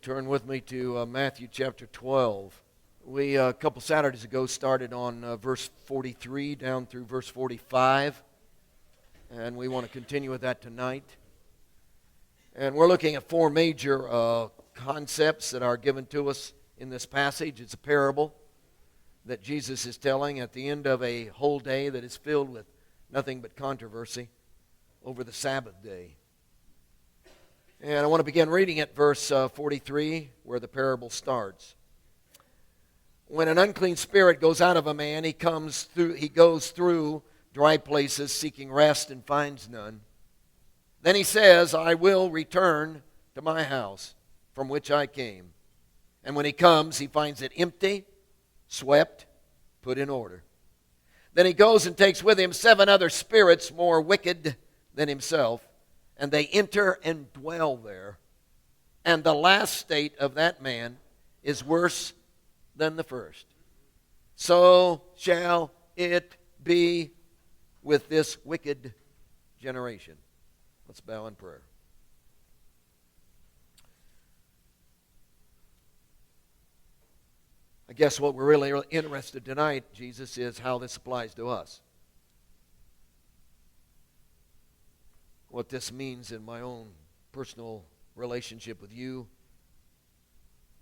Turn with me to Matthew chapter 12. We, a couple Saturdays ago, started on verse 43 down through verse 45. And we want to continue with that tonight. And we're looking at four major concepts that are given to us in this passage. It's a parable that Jesus is telling at the end of a whole day that is filled with nothing but controversy over the Sabbath day. And I want to begin reading at verse 43, where the parable starts. When an unclean spirit goes out of a man, he goes through dry places seeking rest and finds none. Then he says, I will return to my house from which I came. And when he comes, he finds it empty, swept, put in order. Then he goes and takes with him 7 other spirits more wicked than himself, and they enter and dwell there. And the last state of that man is worse than the first. So shall it be with this wicked generation. Let's bow in prayer. I guess what we're really interested tonight, Jesus, is how this applies to us. What this means in my own personal relationship with you,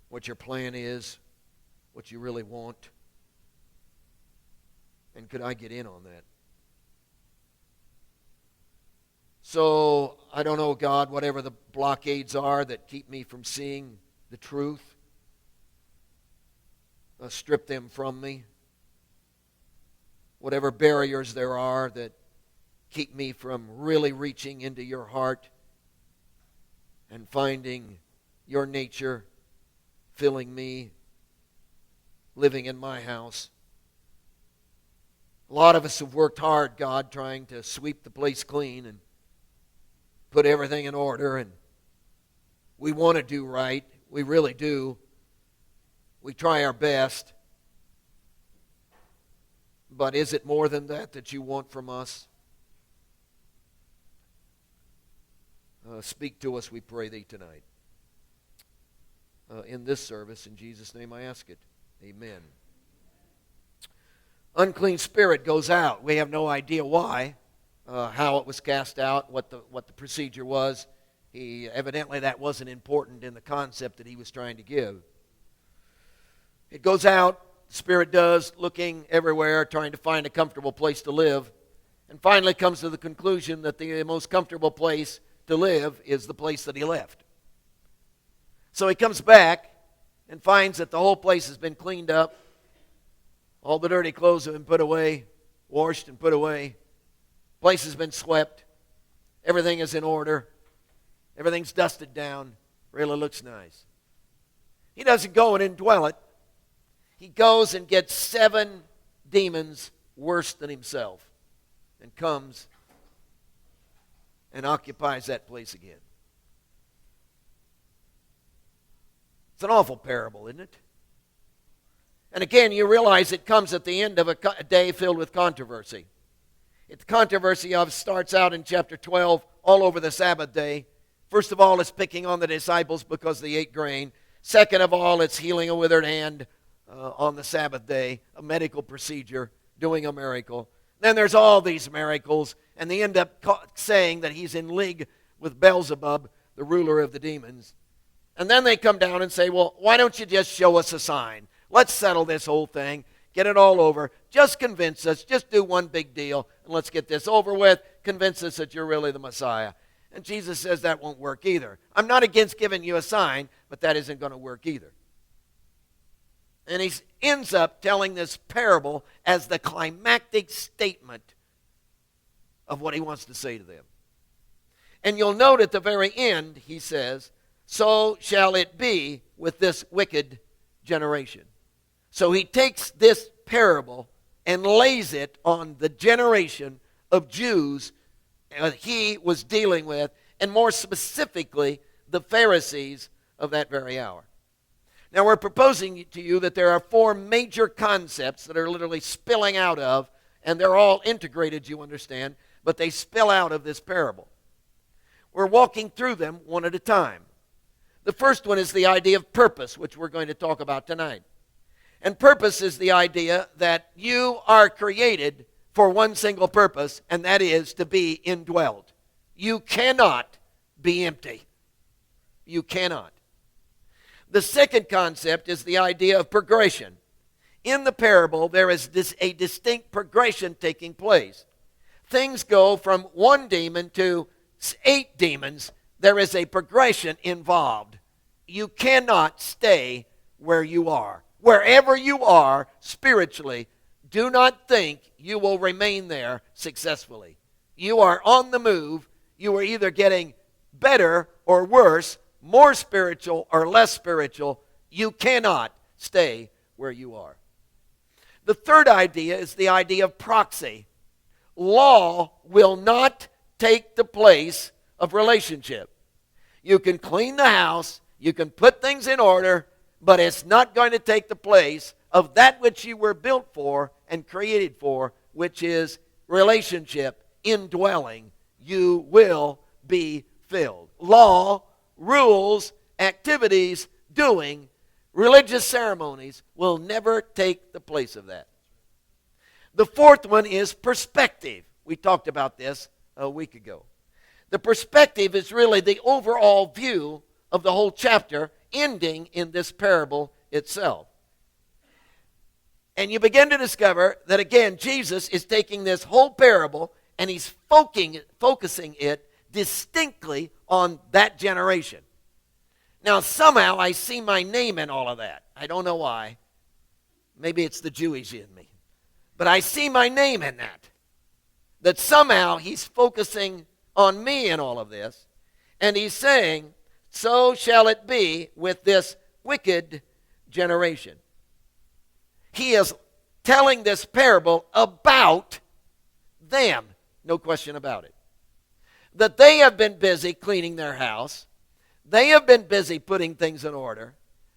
what your plan is, what you really want, and could I get in on that? So, I don't know, God, whatever the blockades are that keep me from seeing the truth, strip them from me. Whatever barriers there are that keep me from really reaching into your heart and finding your nature filling me, living in my house. A lot of us have worked hard, God, trying to sweep the place clean and put everything in order, and we want to do right. We really do. We try our best. But is it more than that you want from us? Speak to us, we pray thee tonight. In this service, in Jesus' name I ask it. Amen. Unclean spirit goes out. We have no idea why, how it was cast out, what the procedure was. Evidently that wasn't important in the concept that he was trying to give. It goes out, the spirit does, looking everywhere, trying to find a comfortable place to live, and finally comes to the conclusion that the most comfortable place to live is the place that he left. So he comes back and finds that the whole place has been cleaned up. All the dirty clothes have been put away, washed and put away. Place has been swept. Everything is in order. Everything's dusted down. Really looks nice. He doesn't go and indwell it. He goes and gets 7 demons worse than himself and comes and occupies that place again. It's an awful parable, isn't it? And again, you realize it comes at the end of a day filled with controversy. The controversy starts out in chapter 12, all over the Sabbath day. First of all, it's picking on the disciples because they ate grain. Second of all, it's healing a withered hand on the Sabbath day, a medical procedure, doing a miracle. Then there's all these miracles, and they end up saying that he's in league with Beelzebub, the ruler of the demons. And then they come down and say, well, why don't you just show us a sign? Let's settle this whole thing, get it all over. Just convince us, just do one big deal, and let's get this over with. Convince us that you're really the Messiah. And Jesus says that won't work either. I'm not against giving you a sign, but that isn't going to work either. And he ends up telling this parable as the climactic statement of what he wants to say to them. And you'll note at the very end, he says, so shall it be with this wicked generation. So he takes this parable and lays it on the generation of Jews he was dealing with, and more specifically, the Pharisees of that very hour. Now, we're proposing to you that there are 4 major concepts that are literally spilling out of, and they're all integrated, you understand, but they spill out of this parable. We're walking through them one at a time. The first one is the idea of purpose, which we're going to talk about tonight. And purpose is the idea that you are created for one single purpose, and that is to be indwelled. You cannot be empty. You cannot. The second concept is the idea of progression. In the parable, there is a distinct progression taking place. Things go from one demon to 8 demons. There is a progression involved. You cannot stay where you are. Wherever you are spiritually, do not think you will remain there successfully. You are on the move. You are either getting better or worse, more spiritual or less spiritual. You cannot stay where you are. The third idea is the idea of proxy. Law will not take the place of relationship. You can clean the house, you can put things in order, but it's not going to take the place of that which you were built for and created for, which is relationship, indwelling. You will be filled. Law, rules, activities, doing, religious ceremonies will never take the place of that. The fourth one is perspective. We talked about this a week ago. The perspective is really the overall view of the whole chapter, ending in this parable itself. And you begin to discover that, again, Jesus is taking this whole parable and he's focusing it distinctly on that generation. Now, somehow I see my name in all of that. I don't know why. Maybe it's the Jewish in me. But I see my name in that. That somehow he's focusing on me in all of this. And he's saying, so shall it be with this wicked generation. He is telling this parable about them. No question about it. That they have been busy cleaning their house. They have been busy putting things in order.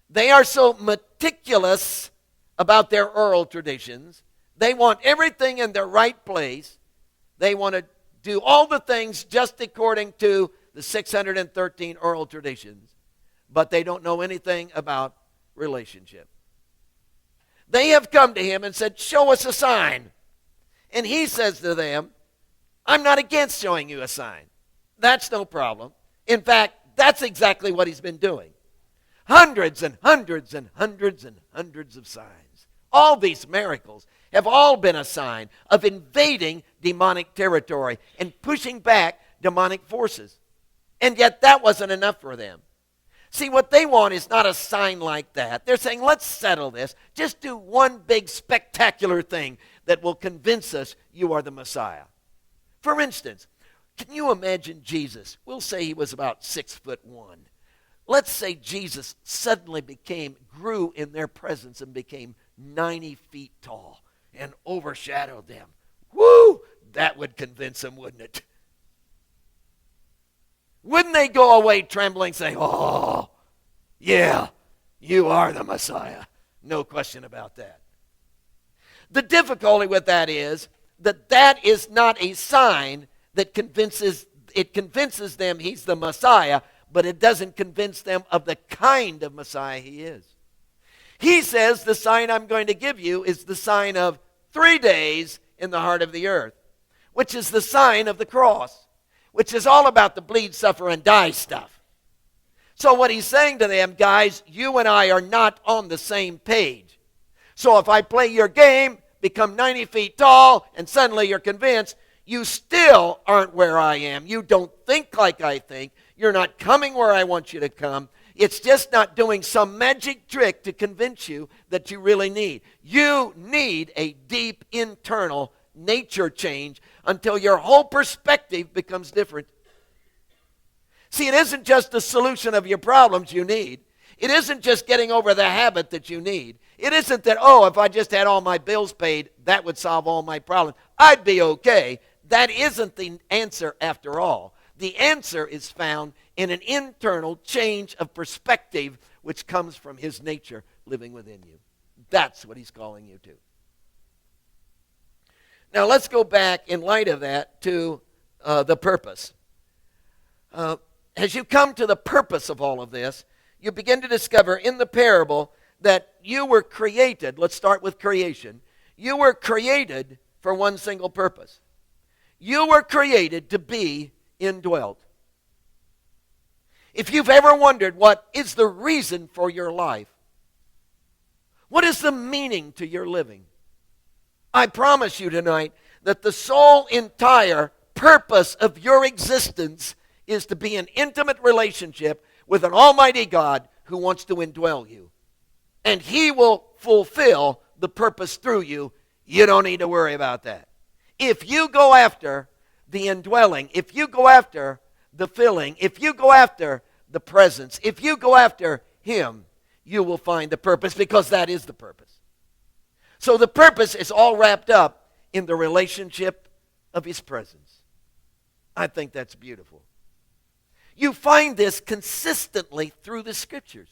They are so meticulous about their oral traditions. They want everything in their right place. They want to do all the things just according to the 613 oral traditions. But they don't know anything about relationship. They have come to him and said, show us a sign. And he says to them, I'm not against showing you a sign. That's no problem. In fact, that's exactly what he's been doing. Hundreds and hundreds and hundreds and hundreds of signs. All these miracles have all been a sign of invading demonic territory and pushing back demonic forces. And yet that wasn't enough for them. See, what they want is not a sign like that. They're saying, let's settle this. Just do one big spectacular thing that will convince us you are the Messiah. For instance, can you imagine Jesus? We'll say he was about 6'1". Let's say Jesus suddenly grew in their presence and became 90 feet tall and overshadowed them. Woo! That would convince them, wouldn't it? Wouldn't they go away trembling, saying, oh, yeah, you are the Messiah. No question about that. The difficulty with that is that is not a sign that convinces them he's the Messiah, but it doesn't convince them of the kind of Messiah he is. He says the sign I'm going to give you is the sign of 3 days in the heart of the earth, which is the sign of the cross, which is all about the bleed, suffer, and die stuff. So what he's saying to them, guys, you and I are not on the same page. So if I play your game, become 90 feet tall, and suddenly you're convinced, you still aren't where I am. You don't think like I think. You're not coming where I want you to come. It's just not doing some magic trick to convince you that you really need. You need a deep internal nature change until your whole perspective becomes different. See, it isn't just the solution of your problems you need. It isn't just getting over the habit that you need. It isn't that, oh, if I just had all my bills paid, that would solve all my problems. I'd be okay. That isn't the answer after all. The answer is found in an internal change of perspective which comes from his nature living within you. That's what he's calling you to. Now let's go back in light of that to the purpose. As you come to the purpose of all of this, you begin to discover in the parable that you were created. Let's start with creation. You were created for one single purpose. You were created to be indwelt. If you've ever wondered what is the reason for your life, what is the meaning to your living, I promise you tonight that the sole entire purpose of your existence is to be in intimate relationship with an almighty God who wants to indwell you. And He will fulfill the purpose through you. You don't need to worry about that. If you go after the indwelling, if you go after the filling, if you go after the presence, if you go after Him, you will find the purpose, because that is the purpose. So the purpose is all wrapped up in the relationship of His presence. I think that's beautiful. You find this consistently through the Scriptures.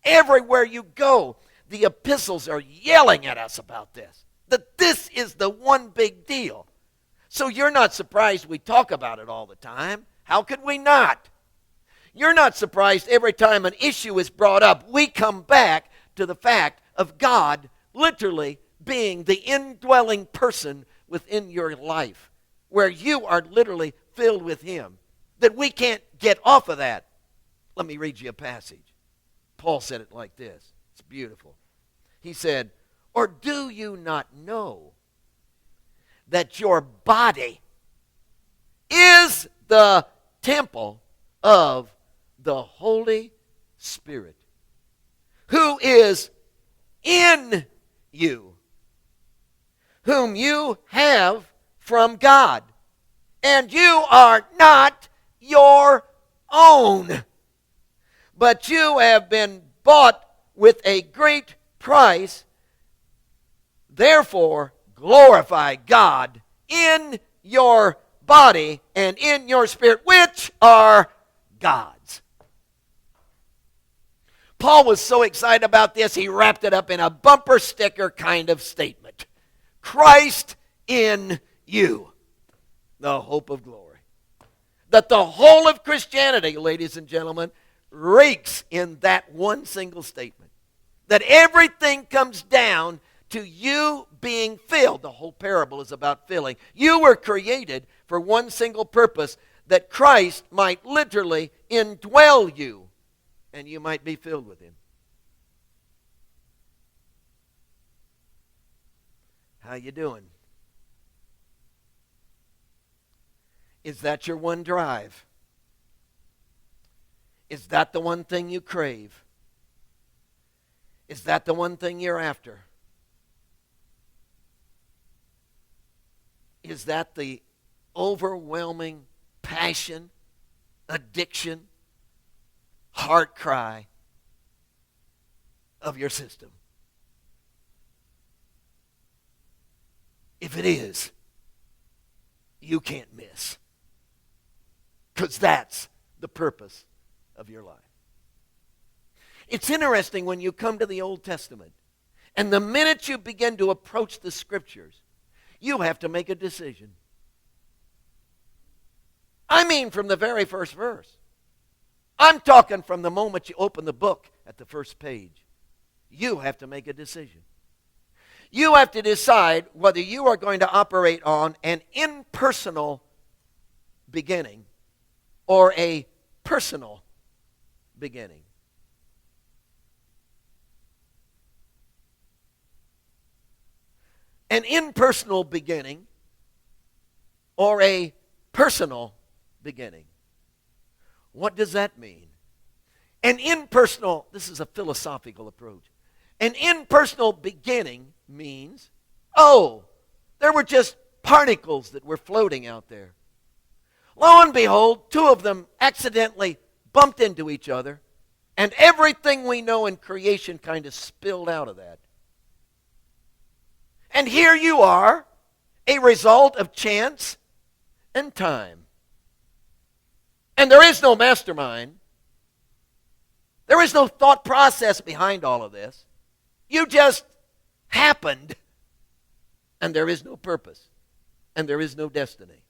Everywhere you go, the epistles are yelling at us about this, that this is the one big deal. So you're not surprised we talk about it all the time. How could we not? You're not surprised every time an issue is brought up, we come back to the fact of God literally being the indwelling person within your life, where you are literally filled with Him, that we can't get off of that. Let me read you a passage. Paul said it like this. It's beautiful. He said, "Or do you not know that your body is the temple of the Holy Spirit, who is in you, whom you have from God, and you are not your own, but you have been bought with a great price. Therefore, glorify God in your body and in your spirit, which are God's." Paul was so excited about this, he wrapped it up in a bumper sticker kind of statement. Christ in you, the hope of glory. That the whole of Christianity, ladies and gentlemen, reeks in that one single statement. That everything comes down to you being filled. The whole parable is about filling. You were created for one single purpose, that Christ might literally indwell you and you might be filled with Him. How you doing? Is that your one drive? Is that the one thing you crave? Is that the one thing you're after? Is that the overwhelming passion, addiction, heart cry of your system? If it is, you can't miss, because that's the purpose of your life. It's interesting when you come to the Old Testament, and the minute you begin to approach the Scriptures, you have to make a decision. I mean, from the very first verse. I'm talking from the moment you open the book at the first page. You have to make a decision. You have to decide whether you are going to operate on an impersonal beginning or a personal beginning. An impersonal beginning or a personal beginning. What does that mean? An impersonal, this is a philosophical approach. An impersonal beginning means, there were just particles that were floating out there. Lo and behold, two of them accidentally bumped into each other, and everything we know in creation kind of spilled out of that. And here you are, a result of chance and time. And there is no mastermind. There is no thought process behind all of this. You just happened, and there is no purpose, and there is no destiny.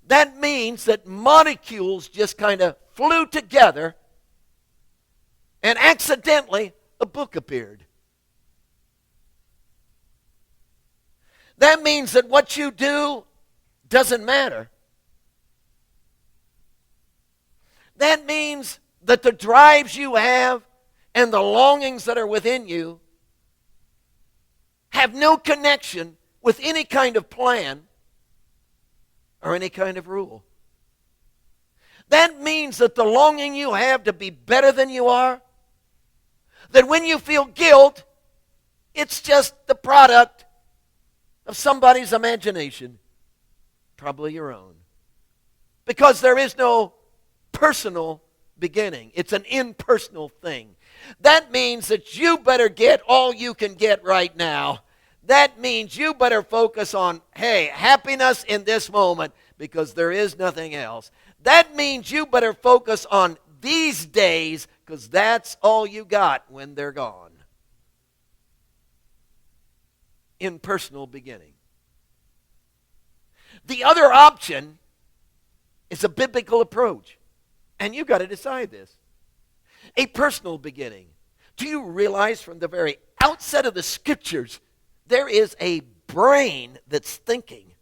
That means that molecules just kind of flew together and accidentally a book appeared. That means that what you do doesn't matter. That means that the drives you have and the longings that are within you have no connection with any kind of plan or any kind of rule. That means that the longing you have to be better than you are, that when you feel guilt, it's just the product of somebody's imagination, probably your own. Because there is no personal beginning. It's an impersonal thing. That means that you better get all you can get right now. That means you better focus on, hey, happiness in this moment, because there is nothing else. That means you better focus on these days, because that's all you got when they're gone. Impersonal beginning. The other option is a biblical approach. And you've got to decide this. A personal beginning. Do you realize from the very outset of the Scriptures, there is a brain that's thinking.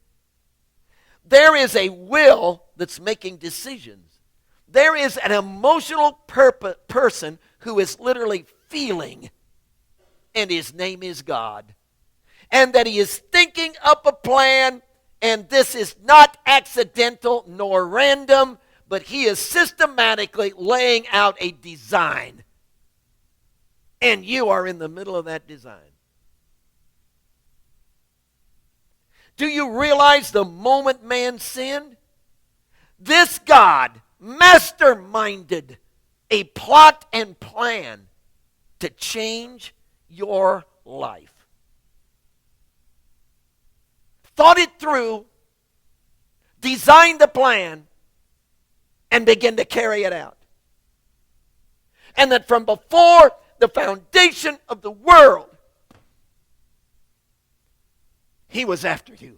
There is a will that's making decisions. There is an emotional person who is literally feeling, and his name is God. And that he is thinking up a plan, and this is not accidental nor random, but he is systematically laying out a design. And you are in the middle of that design. Do you realize the moment man sinned, this God masterminded a plot and plan to change your life? Thought it through, designed the plan, and began to carry it out. And that from before the foundation of the world, he was after you.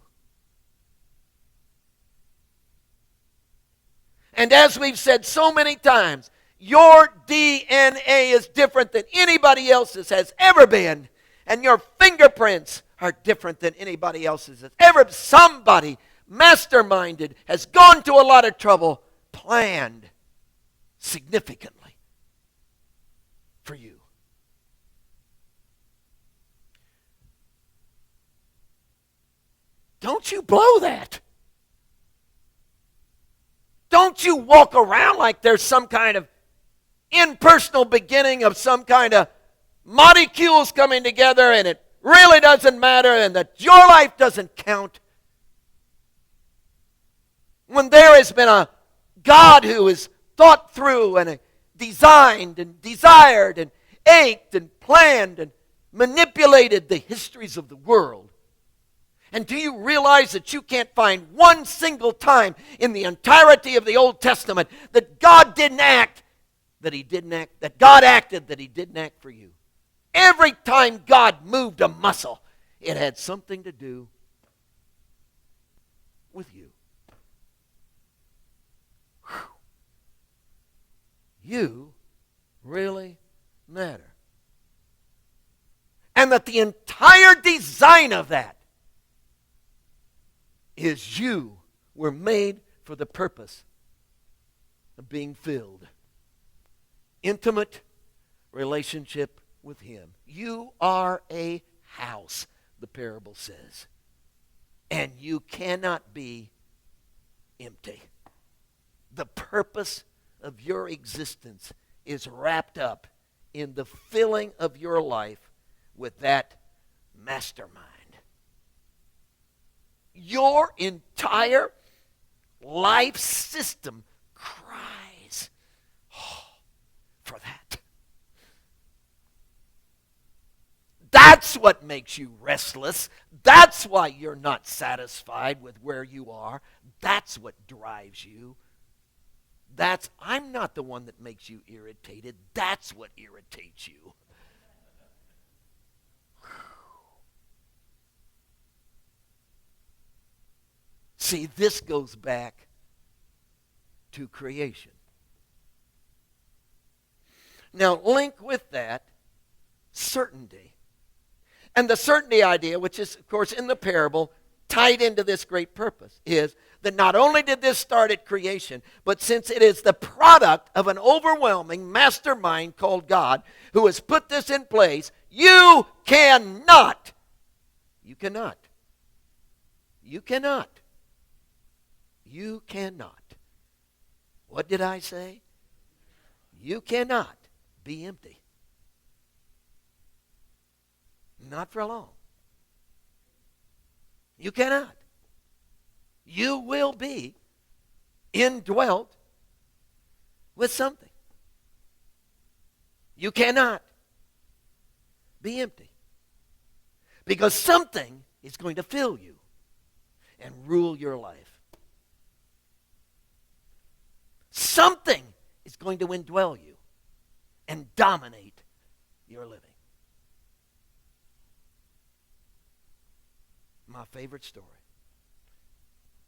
And as we've said so many times, your DNA is different than anybody else's has ever been. And your fingerprints are different than anybody else's has ever. Somebody masterminded, has gone to a lot of trouble, planned significantly for you. Don't you blow that. Don't you walk around like there's some kind of impersonal beginning of some kind of molecules coming together and it really doesn't matter and that your life doesn't count. When there has been a God who has thought through and designed and desired and ached and planned and manipulated the histories of the world. And do you realize that you can't find one single time in the entirety of the Old Testament that God didn't act, that God acted, that he didn't act for you? Every time God moved a muscle, it had something to do with you. Whew. You really matter. And that the entire design of that is you were made for the purpose of being filled. Intimate relationship with him. You are a house, the parable says. And you cannot be empty. The purpose of your existence is wrapped up in the filling of your life with that mastermind. Your entire life system cries for that. That's what makes you restless. That's why you're not satisfied with where you are. That's what drives you. I'm not the one that makes you irritated. That's what irritates you. See, this goes back to creation. Now, link with that certainty. And the certainty idea, which is, of course, in the parable, tied into this great purpose, is that not only did this start at creation, but since it is the product of an overwhelming mastermind called God who has put this in place, you cannot. What did I say? You cannot be empty. Not for long. You cannot. You will be indwelt with something. You cannot be empty. Because something is going to fill you and rule your life. Something is going to indwell you and dominate your living. My favorite story.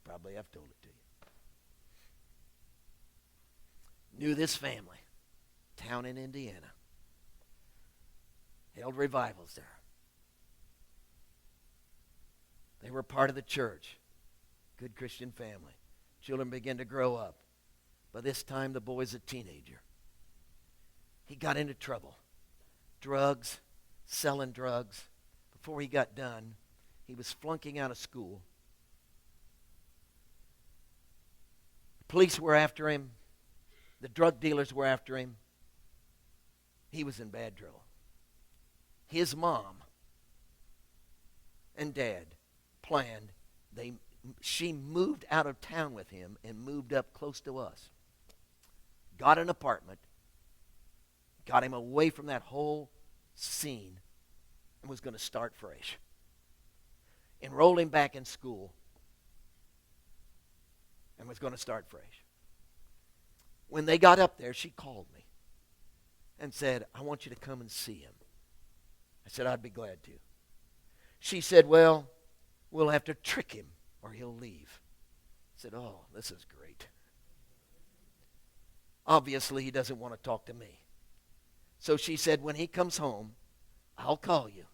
Probably I've told it to you. Knew this family, town in Indiana. Held revivals there. They were part of the church. Good Christian family. Children began to grow up. By this time, the boy's a teenager. He got into trouble. Drugs, selling drugs. Before he got done, he was flunking out of school. The police were after him. The drug dealers were after him. He was in bad trouble. His mom and dad planned. She moved out of town with him and moved up close to us. Got an apartment. Got him away from that whole scene and was going to start fresh. Enrolled him back in school and was going to start fresh. When they got up there, she called me and said, I want you to come and see him. I said, I'd be glad to. She said, well, we'll have to trick him or he'll leave. I said, oh, this is great. Obviously, he doesn't want to talk to me. So she said, when he comes home, I'll call you.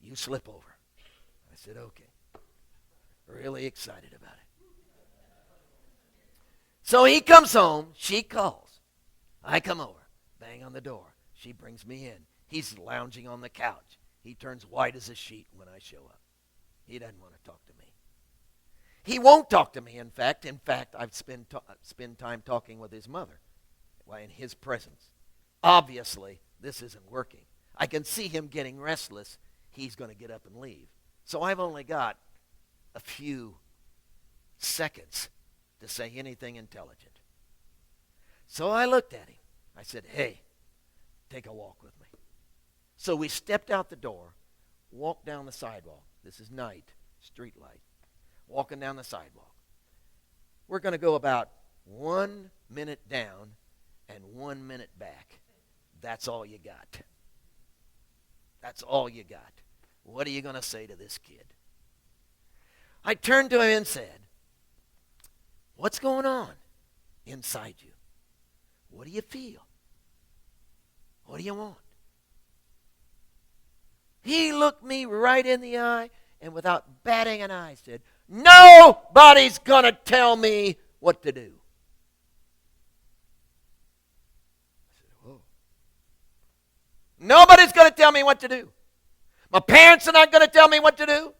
You slip over. I said, okay. Really excited about it. So he comes home. She calls. I come over. Bang on the door. She brings me in. He's lounging on the couch. He turns white as a sheet when I show up. He doesn't want to talk to me. He won't talk to me, in fact. I've spent time talking with his mother in his presence. Obviously, this isn't working. I can see him getting restless. He's going to get up and leave. So I've only got a few seconds to say anything intelligent. So I looked at him. I said, hey, take a walk with me. So we stepped out the door, walked down the sidewalk. This is night, street light. Walking down the sidewalk. We're going to go about 1 minute down and 1 minute back. That's all you got. That's all you got. What are you going to say to this kid? I turned to him and said, what's going on inside you? What do you feel? What do you want? He looked me right in the eye and without batting an eye said, nobody's going to tell me what to do. I said, whoa. Nobody's going to tell me what to do. My parents are not going to tell me what to do.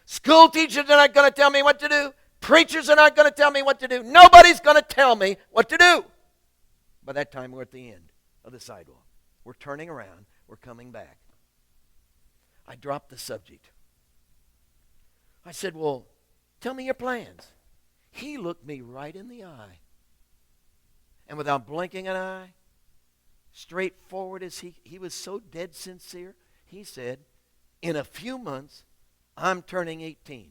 School teachers are not going to tell me what to do. Preachers are not going to tell me what to do. Nobody's going to tell me what to do. By that time, we're at the end of the sidewalk. We're turning around. We're coming back. I dropped the subject. I said, well, tell me your plans. He looked me right in the eye. And without blinking an eye, straightforward as he was so dead sincere, he said, in a few months, I'm turning 18,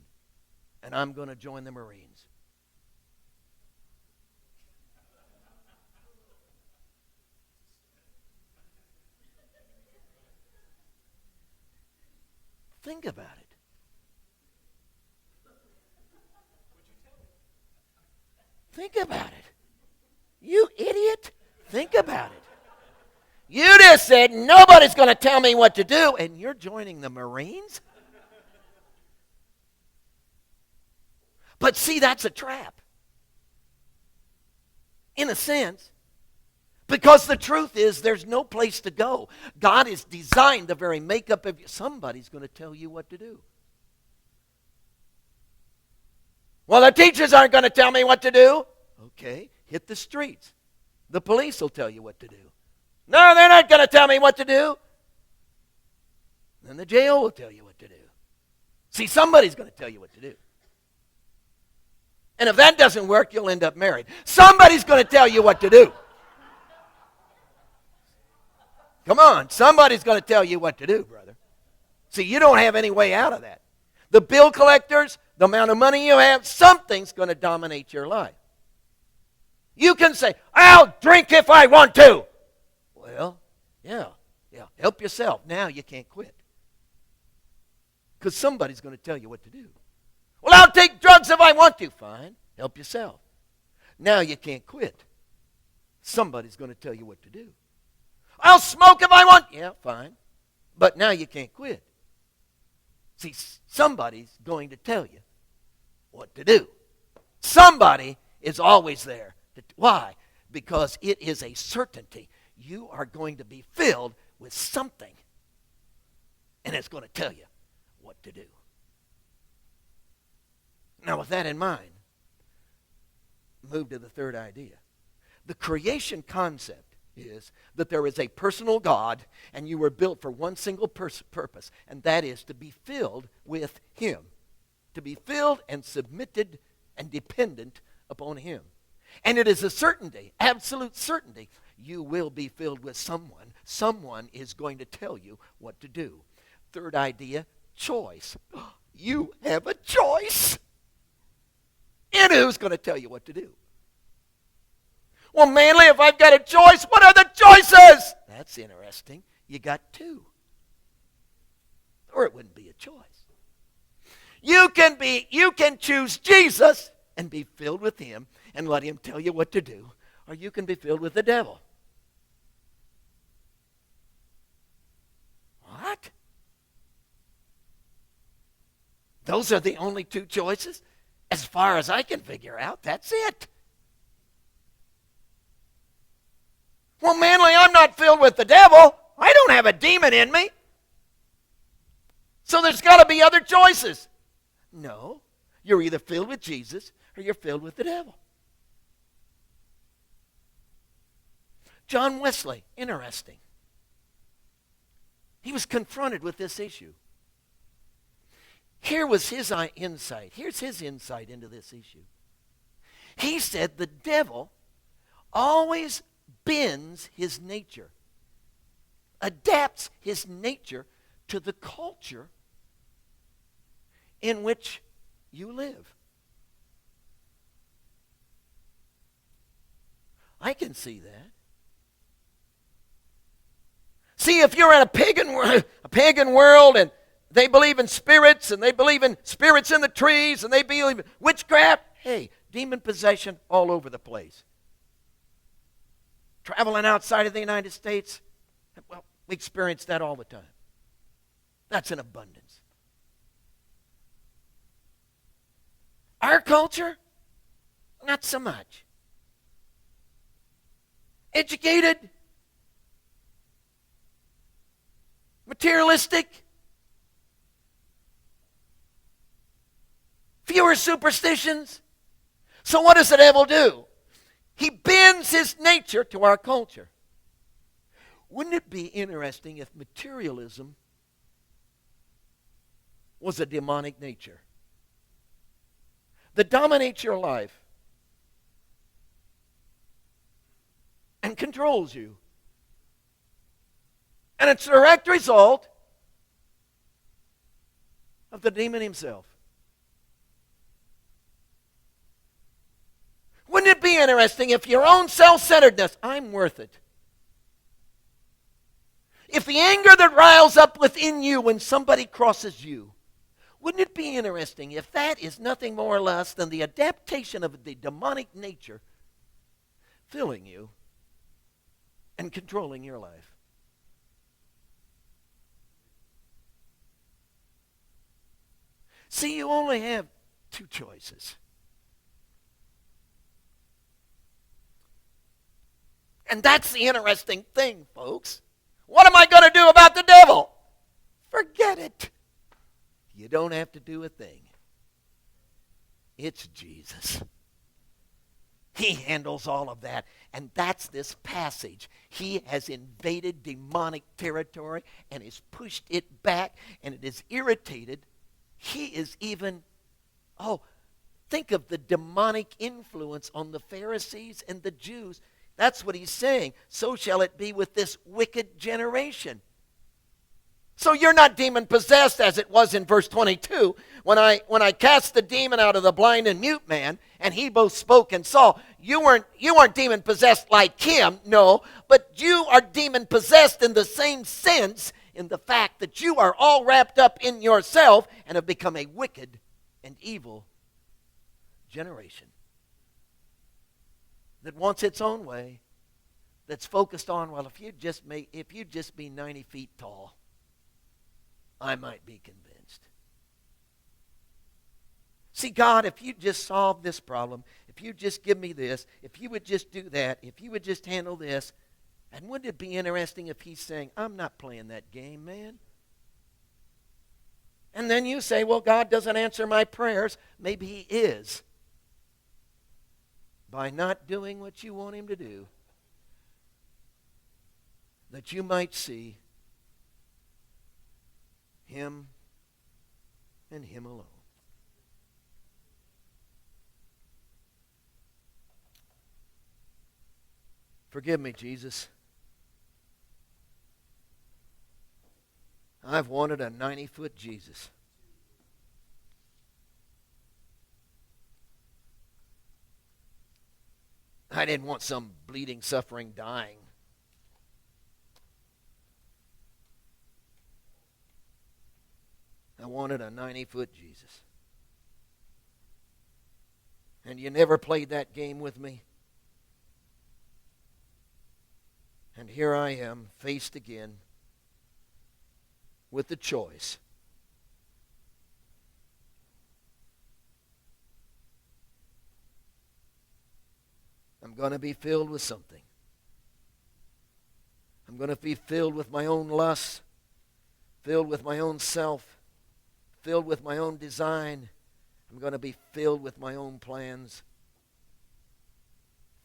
and I'm going to join the Marines. Think about it. Think about it. You idiot. Think about it. You just said nobody's going to tell me what to do, and you're joining the Marines? But see, that's a trap. In a sense. Because the truth is, there's no place to go. God has designed the very makeup of you. Somebody's going to tell you what to do. Well, the teachers aren't going to tell me what to do. Okay, hit the streets. The police will tell you what to do. No, they're not going to tell me what to do. Then the jail will tell you what to do. See, somebody's going to tell you what to do. And if that doesn't work, you'll end up married. Somebody's going to tell you what to do. Come on, somebody's going to tell you what to do, brother. See, you don't have any way out of that. The bill collectors, the amount of money you have, something's going to dominate your life. You can say, I'll drink if I want to. Well, yeah, help yourself. Now you can't quit. Because somebody's going to tell you what to do. Well, I'll take drugs if I want to. Fine, help yourself. Now you can't quit. Somebody's going to tell you what to do. I'll smoke if I want. Yeah, fine. But now you can't quit. See, somebody's going to tell you what to do. Somebody is always there. Why? Because it is a certainty. You are going to be filled with something. And it's going to tell you what to do. Now, with that in mind, move to the third idea. The creation concept is that there is a personal God, and you were built for one single purpose, and that is to be filled with Him. To be filled and submitted and dependent upon Him. And it is a certainty, absolute certainty, you will be filled with someone. Someone is going to tell you what to do. Third idea, choice. You have a choice. And who's going to tell you what to do? Well, Manley, if I've got a choice, what are the choices? That's interesting. You got two. Or it wouldn't be a choice. You can choose Jesus and be filled with Him and let Him tell you what to do. Or you can be filled with the devil. What? Those are the only two choices? As far as I can figure out, that's it. Well, Manley, I'm not filled with the devil. I don't have a demon in me. So there's got to be other choices. No. You're either filled with Jesus or you're filled with the devil. John Wesley, interesting. He was confronted with this issue. Here was his insight. Here's his insight into this issue. He said the devil always bends his nature, adapts his nature to the culture in which you live. I can see that. See, if you're in a pagan world and they believe in spirits and they believe in spirits in the trees and they believe in witchcraft, hey, demon possession all over the place. Traveling outside of the United States, well, we experience that all the time. That's in abundance. Our culture, not so much. Educated, materialistic, fewer superstitions. So what does the devil do? He bends his nature to our culture. Wouldn't it be interesting if materialism was a demonic nature that dominates your life and controls you? And it's a direct result of the demon himself. Wouldn't it be interesting if your own self-centeredness, I'm worth it. If the anger that riles up within you when somebody crosses you, Wouldn't it be interesting if that is nothing more or less than the adaptation of the demonic nature filling you and controlling your life? See, you only have two choices. And that's the interesting thing, folks. What am I going to do about the devil? Forget it. You don't have to do a thing. It's Jesus. He handles all of that. And that's this passage. He has invaded demonic territory and has pushed it back, and it is irritated. He is even, think of the demonic influence on the Pharisees and the Jews. That's what he's saying. So shall it be with this wicked generation. So you're not demon-possessed as it was in verse 22. When I cast the demon out of the blind and mute man, and he both spoke and saw, you weren't demon-possessed like him, no, but you are demon-possessed in the same sense, in the fact that you are all wrapped up in yourself and have become a wicked and evil generation that wants its own way, that's focused on, well, if you'd just be 90 feet tall, I might be convinced. See, God, if you just solve this problem, if you just give me this, if you would just do that, if you would just handle this, and wouldn't it be interesting if he's saying, I'm not playing that game, man? And then you say, well, God doesn't answer my prayers. Maybe he is. By not doing what you want him to do, that you might see him and him alone. Forgive me, Jesus. I've wanted a 90-foot Jesus. I didn't want some bleeding, suffering, dying. I wanted a 90-foot Jesus. And you never played that game with me. And here I am, faced again with the choice. I'm going to be filled with something. I'm going to be filled with my own lust, filled with my own self, filled with my own design. I'm going to be filled with my own plans,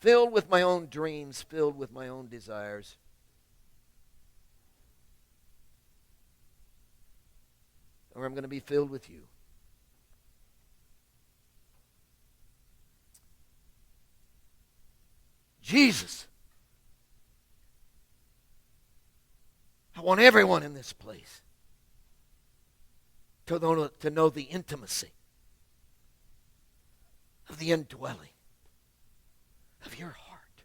filled with my own dreams, filled with my own desires. Or I'm going to be filled with you. Jesus. I want everyone in this place to know the intimacy of the indwelling of your heart.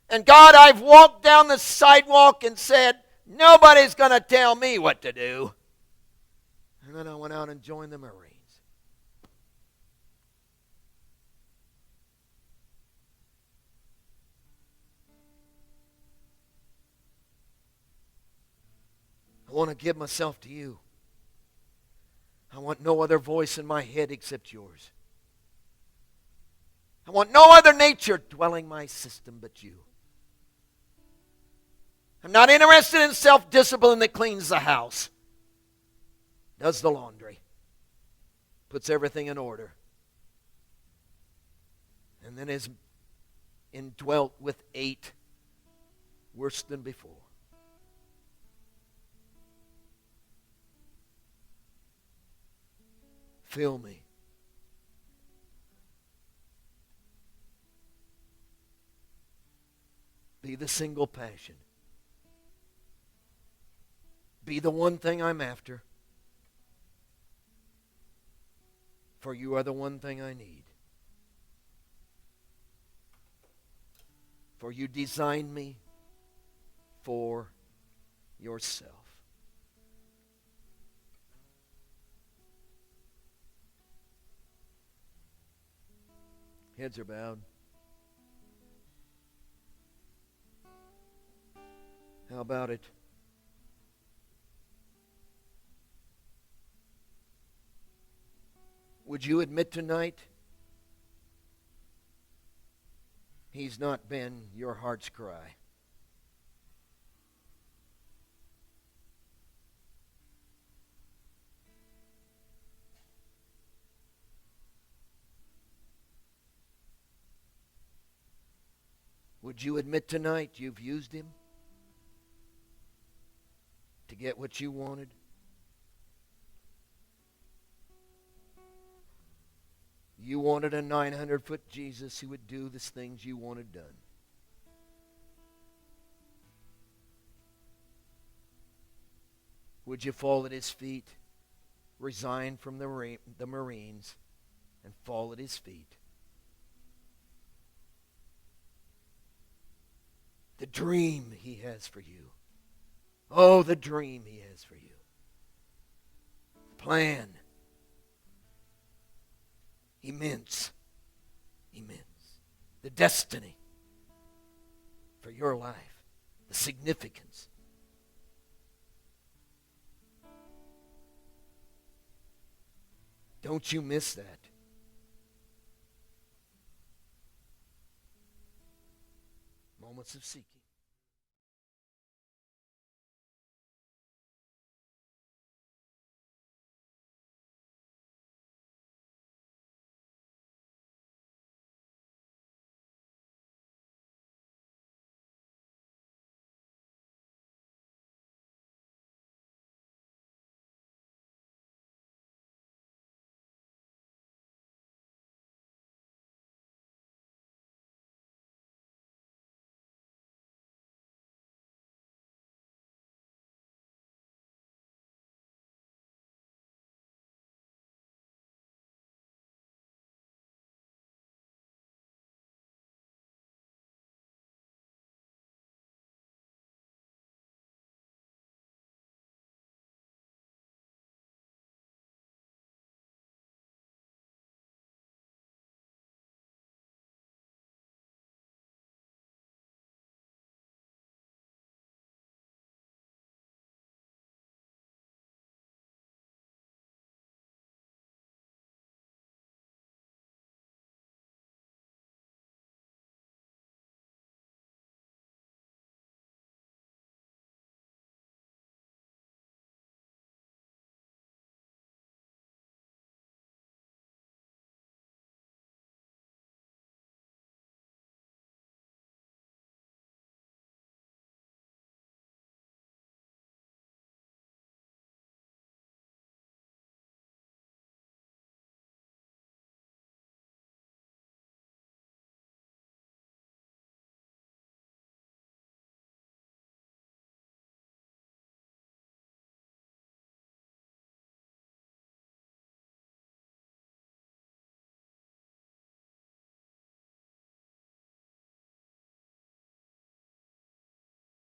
And God, I've walked down the sidewalk and said, nobody's going to tell me what to do. And then I went out and joined the Marines. I want to give myself to you. I want no other voice in my head except yours. I want no other nature dwelling my system but you. I'm not interested in self-discipline that cleans the house, does the laundry, puts everything in order, and then is indwelt with 8 worse than before. Fill me. Be the single passion. Be the one thing I'm after. For you are the one thing I need. For you designed me for yourself. Heads are bowed. How about it? Would you admit tonight He's not been your heart's cry? Would you admit tonight you've used Him to get what you wanted? You wanted a 900-foot Jesus who would do the things you wanted done. Would you fall at His feet, resign from the Marines, and fall at His feet? The dream He has for you. Oh, the dream He has for you. Plan. Immense. The destiny for your life. The significance. Don't you miss that. Moments of seeking.